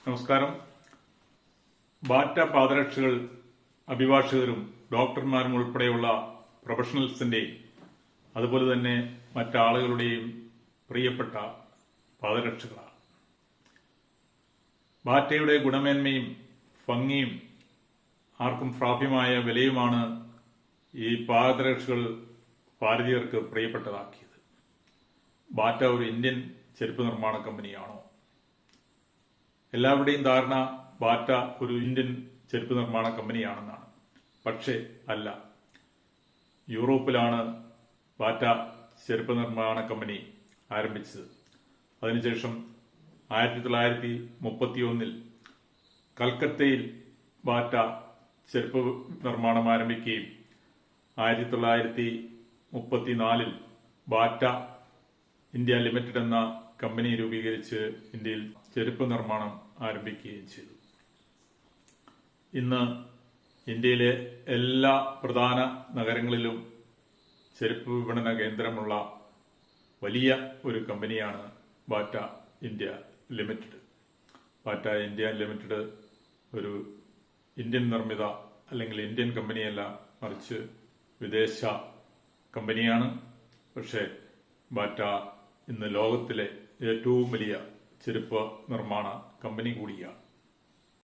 നമസ്കാരം. ബാറ്റ പാദരക്ഷകൾ അഭിഭാഷകരും ഡോക്ടർമാരും ഉൾപ്പെടെയുള്ള പ്രൊഫഷണൽസിന്റെയും അതുപോലെ തന്നെ മറ്റാളുകളുടെയും പ്രിയപ്പെട്ട പാദരക്ഷകളാണ്. ബാറ്റയുടെ ഗുണമേന്മയും ഭംഗിയും ആർക്കും പ്രാപ്യമായ വിലയുമാണ് ഈ പാദരക്ഷകൾ ഭാരതീയർക്ക് പ്രിയപ്പെട്ടതാക്കിയത്. ബാറ്റ ഒരു ഇന്ത്യൻ ചെരുപ്പ് നിർമ്മാണ കമ്പനിയാണോ? എല്ലാവരുടെയും ധാരണ ബാറ്റ ഒരു ഇന്ത്യൻ ചെരുപ്പ് നിർമ്മാണ കമ്പനിയാണെന്നാണ്. പക്ഷേ അല്ല. യൂറോപ്പിലാണ് ബാറ്റ ചെരുപ്പ് നിർമ്മാണ കമ്പനി ആരംഭിച്ചത്. അതിനുശേഷം 1931 കൽക്കത്തയിൽ ബാറ്റ ചെരുപ്പ് നിർമ്മാണം ആരംഭിക്കുകയും 1934 ബാറ്റ ഇന്ത്യ ലിമിറ്റഡ് എന്ന കമ്പനി രൂപീകരിച്ച് ഇന്ത്യയിൽ ചെരുപ്പ് നിർമ്മാണം ആരംഭിക്കുകയും ചെയ്തു. ഇന്ന് ഇന്ത്യയിലെ എല്ലാ പ്രധാന നഗരങ്ങളിലും ചെരുപ്പ് വിപണന കേന്ദ്രമുള്ള വലിയ ഒരു കമ്പനിയാണ് batta India limited. Batta India limited ഒരു ഇന്ത്യൻ നിർമ്മിത അല്ലെങ്കിൽ ഇന്ത്യൻ കമ്പനിയല്ല, മറിച്ച് വിദേശ കമ്പനിയാണ്. പക്ഷേ ബാറ്റ ഇന്ന് ലോകത്തിലെ ഏറ്റവും വലിയ ചെരുപ്പ് നിർമ്മാണ കമ്പനി കൂടിയാണ്.